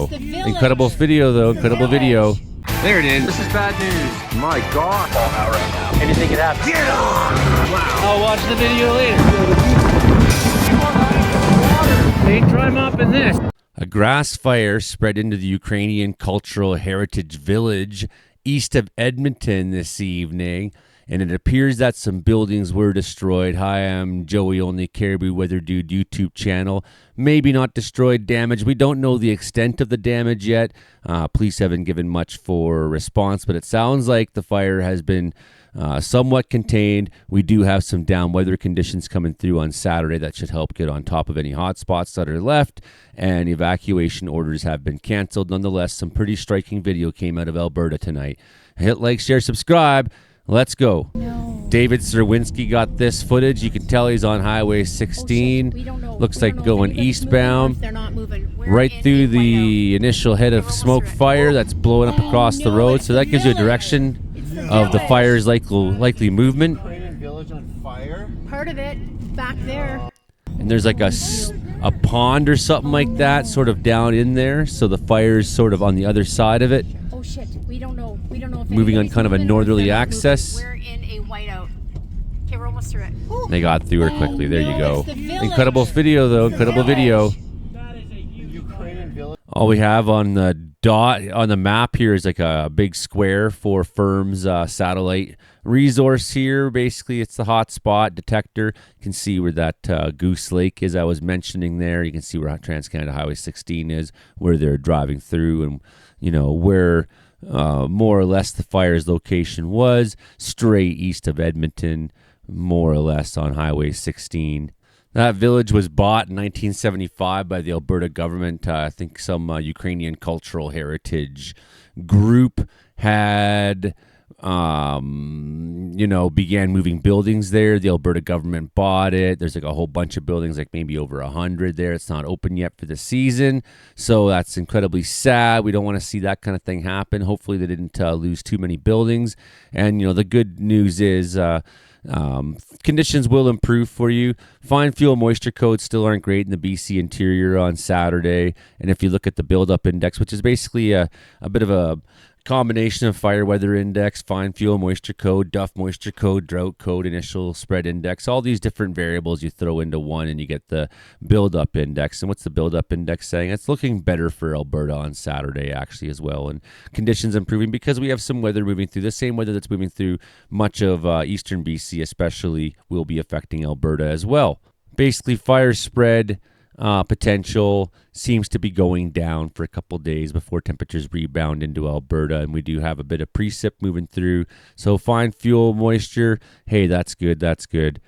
Incredible video, though. Incredible video. There it is. This is bad news. My God. Out right now. Anything can happen. Get on! Wow. I'll watch the video later. They dry mopping this. A grass fire spread into the Ukrainian Cultural Heritage Village east of Edmonton this evening, and it appears that some buildings were destroyed. Hi, I'm Joey, only Cariboo Weather Dude YouTube channel. Maybe not destroyed, damage. We don't know the extent of the damage yet. Police haven't given much for response, but it sounds like the fire has been somewhat contained. We do have some down weather conditions coming through on Saturday that should help get on top of any hot spots that are left, and evacuation orders have been canceled. Nonetheless, some pretty striking video came out of Alberta tonight. Hit like, share, subscribe. Let's go. No. David Serwinski got this footage. You can tell he's on Highway 16. We don't know. Looks We like don't know if going anybody's eastbound. moving or if they're not moving. We're Right in through a the initial head of almost smoke there. fire that's blowing up across the no, road. it's So that the gives you a village. direction It's the of the village. fire's likely movement. Ukrainian village on fire. Part of it back there. And there's like a pond or something like that sort of down in there. So the fire's sort of on the other side of it. Oh shit. We don't know. We don't know if Moving on anybody's kind of a moving or if northerly they're not access. moving. We're in a whiteout. Okay, we're almost through it. They got through her quickly. There you no, go. it's the village. Incredible video, though. Incredible video. Ukrainian village. All we have on the map here is like a big square for Firm's satellite resource here. Basically, it's the hotspot detector. You can see where that Goose Lake is I was mentioning there. You can see where Trans-Canada Highway 16 is, where they're driving through, and you know where more or less the fire's location was, straight east of Edmonton, more or less on Highway 16. That village was bought in 1975 by the Alberta government. I think some Ukrainian cultural heritage group had, began moving buildings there. The Alberta government bought it. There's like a whole bunch of buildings, like maybe over 100 there. It's not open yet for the season. So that's incredibly sad. We don't want to see that kind of thing happen. Hopefully they didn't lose too many buildings. And, the good news is, conditions will improve for you. Fine fuel moisture codes still aren't great in the BC interior on Saturday. And if you look at the buildup index, which is basically a bit of a combination of fire weather index, fine fuel moisture code, Duff moisture code, drought code, initial spread index, all these different variables you throw into one and you get the buildup index. And what's the buildup index saying? It's looking better for Alberta on Saturday actually as well, and conditions improving because we have some weather moving through. The same weather that's moving through much of eastern BC especially will be affecting Alberta as well. Basically, fire spread potential seems to be going down for a couple days before temperatures rebound into Alberta, and we do have a bit of precip moving through. So fine fuel moisture, hey, that's good.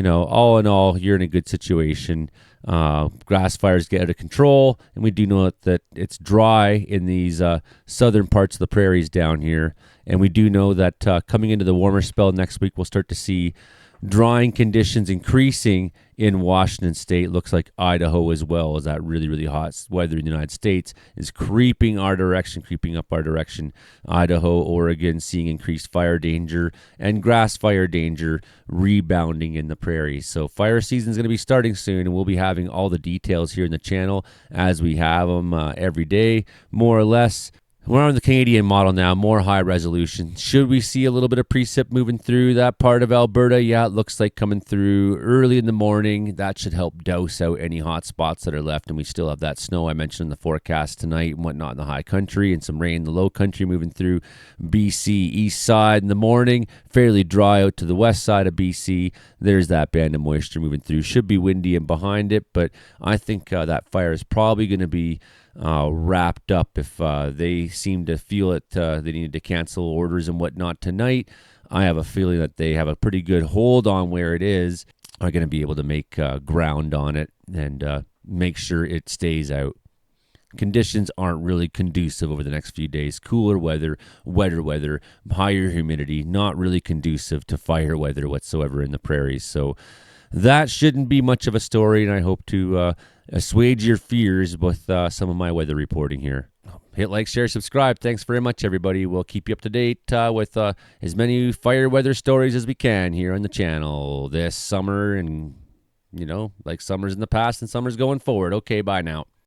All in all, you're in a good situation. Grass fires get out of control, and we do know that it's dry in these southern parts of the prairies down here, and we do know that coming into the warmer spell next week, we'll start to see drying conditions increasing in Washington State. Looks like Idaho as well, as that really, really hot weather in the United States is creeping up our direction. Idaho, Oregon seeing increased fire danger and grass fire danger rebounding in the prairies. So fire season is going to be starting soon, and we'll be having all the details here in the channel as we have them every day, more or less. We're on the Canadian model now, more high resolution. Should we see a little bit of precip moving through that part of Alberta? Yeah, it looks like coming through early in the morning. That should help douse out any hot spots that are left. And we still have that snow I mentioned in the forecast tonight and whatnot in the high country, and some rain in the low country moving through BC east side in the morning. Fairly dry out to the west side of BC. There's that band of moisture moving through. Should be windy and behind it, but I think that fire is probably going to be wrapped up. If they seem to feel it, they needed to cancel orders and whatnot tonight. I have a feeling that they have a pretty good hold on where it is, are going to be able to make ground on it and make sure it stays out. Conditions aren't really conducive over the next few days. Cooler weather, wetter weather, higher humidity, not really conducive to fire weather whatsoever in the prairies. So that shouldn't be much of a story, and I hope to assuage your fears with some of my weather reporting here. Hit like, share, subscribe. Thanks very much, everybody. We'll keep you up to date with as many fire weather stories as we can here on the channel this summer, and like summers in the past and summers going forward. Okay, bye now.